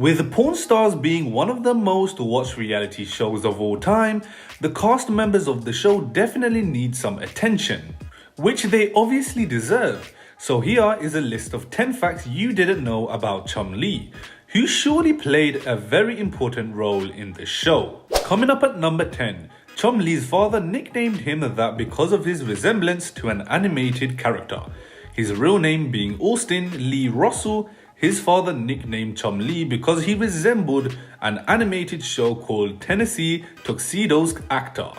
With Pawn Stars being one of the most watched reality shows of all time, the cast members of the show definitely need some attention, which they obviously deserve. So here is a list of 10 facts you didn't know about Chumlee, who surely played a very important role in the show. Coming up at number 10, Chumlee's father nicknamed him that because of his resemblance to an animated character. His real name being Austin Lee Russell, his father nicknamed Chumlee because he resembled an animated show called Tennessee Tuxedo's actor.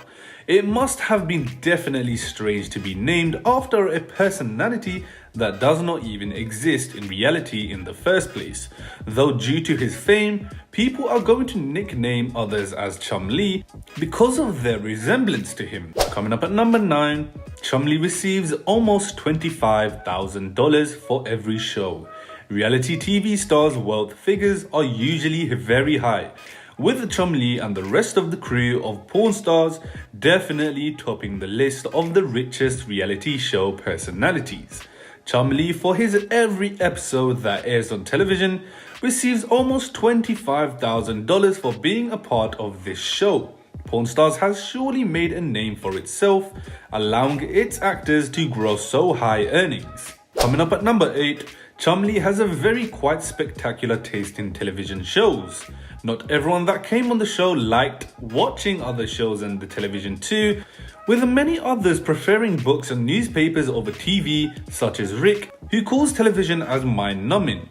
It must have been definitely strange to be named after a personality that does not even exist in reality in the first place. Though due to his fame, people are going to nickname others as Chumlee because of their resemblance to him. Coming up at number 9, Chumlee receives almost $25,000 for every show. Reality TV stars' wealth figures are usually very high, with Chumlee and the rest of the crew of Pawn Stars definitely topping the list of the richest reality show personalities. Chumlee, for his every episode that airs on television, receives almost $25,000 for being a part of this show. Pawn Stars has surely made a name for itself, allowing its actors to grow so high earnings. Coming up at number 8, Chumlee has a very quite spectacular taste in television shows. Not everyone that came on the show liked watching other shows and the television too, with many others preferring books and newspapers over TV, such as Rick, who calls television as mind-numbing.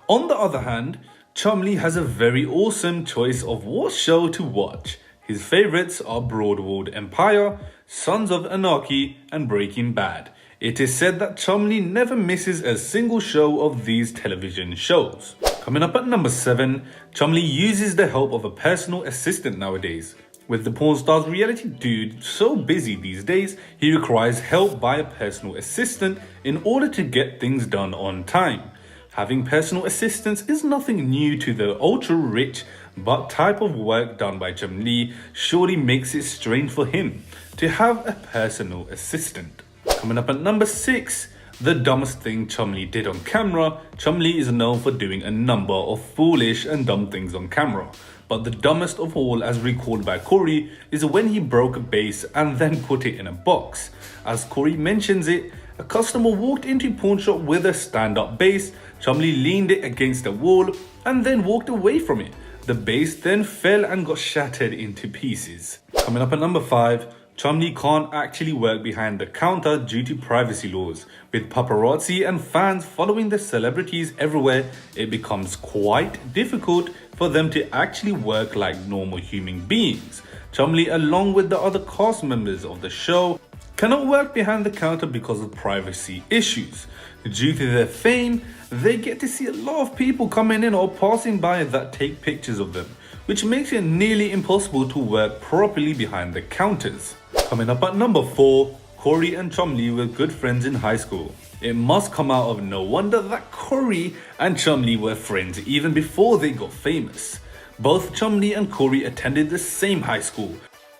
On the other hand, Chumlee has a very awesome choice of what show to watch. His favorites are Broadwalk Empire, Sons of Anarchy, and Breaking Bad. It is said that Chumlee never misses a single show of these television shows. Coming up at number 7, Chumlee uses the help of a personal assistant nowadays. With the Pawn Stars reality dude so busy these days, he requires help by a personal assistant in order to get things done on time. Having personal assistants is nothing new to the ultra-rich, but type of work done by Chumlee surely makes it strange for him to have a personal assistant. Coming up at number 6, the dumbest thing Chumlee did on camera. Chumlee is known for doing a number of foolish and dumb things on camera. But the dumbest of all, as recalled by Corey, is when he broke a base and then put it in a box. As Corey mentions it, a customer walked into a pawn shop with a stand-up base. Chumlee leaned it against a wall and then walked away from it. The base then fell and got shattered into pieces. Coming up at number 5, Chumlee can't actually work behind the counter due to privacy laws. With paparazzi and fans following the celebrities everywhere, it becomes quite difficult for them to actually work like normal human beings. Chumlee, along with the other cast members of the show, cannot work behind the counter because of privacy issues. Due to their fame, they get to see a lot of people coming in or passing by that take pictures of them, which makes it nearly impossible to work properly behind the counters. Coming up at number 4, Corey and Chumlee were good friends in high school. It must come out of no wonder that Corey and Chumlee were friends even before they got famous. Both Chumlee and Corey attended the same high school,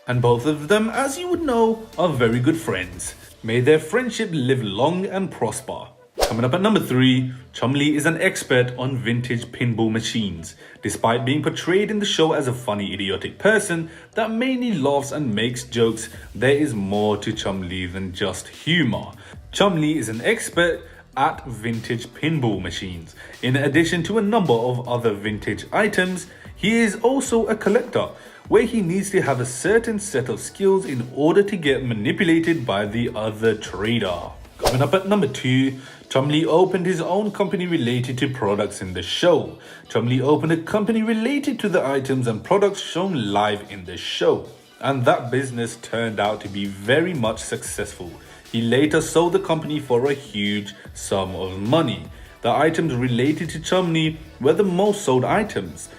and both of them, as you would know, are very good friends. May their friendship live long and prosper. Coming up at number 3, Chumlee is an expert on vintage pinball machines. Despite being portrayed in the show as a funny, idiotic person that mainly laughs and makes jokes, there is more to Chumlee than just humor. Chumlee is an expert at vintage pinball machines. In addition to a number of other vintage items, he is also a collector, where he needs to have a certain set of skills in order to get manipulated by the other trader. Coming up at number 2, Chumlee opened his own company related to products in the show. Chumlee opened a company related to the items and products shown live in the show, and that business turned out to be very much successful. He later sold the company for a huge sum of money. The items related to Chumlee were the most sold items,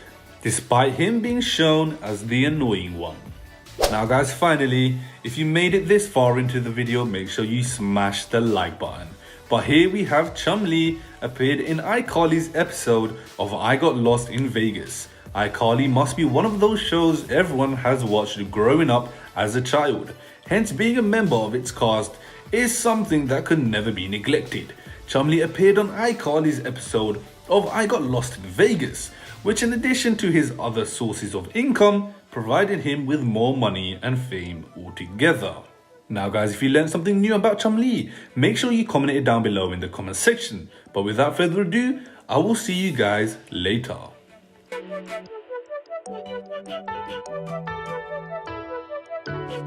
despite him being shown as the annoying one. Now guys, finally, if you made it this far into the video, make sure you smash the like button. But here we have Chumlee appeared in iCarly's episode of I Got Lost in Vegas. iCarly must be one of those shows everyone has watched growing up as a child. Hence, being a member of its cast is something that could never be neglected. Chumlee appeared on iCarly's episode of I Got Lost in Vegas, which in addition to his other sources of income, provided him with more money and fame altogether. Now guys, if you learned something new about Chumlee, make sure you comment it down below in the comment section. But without further ado, I will see you guys later.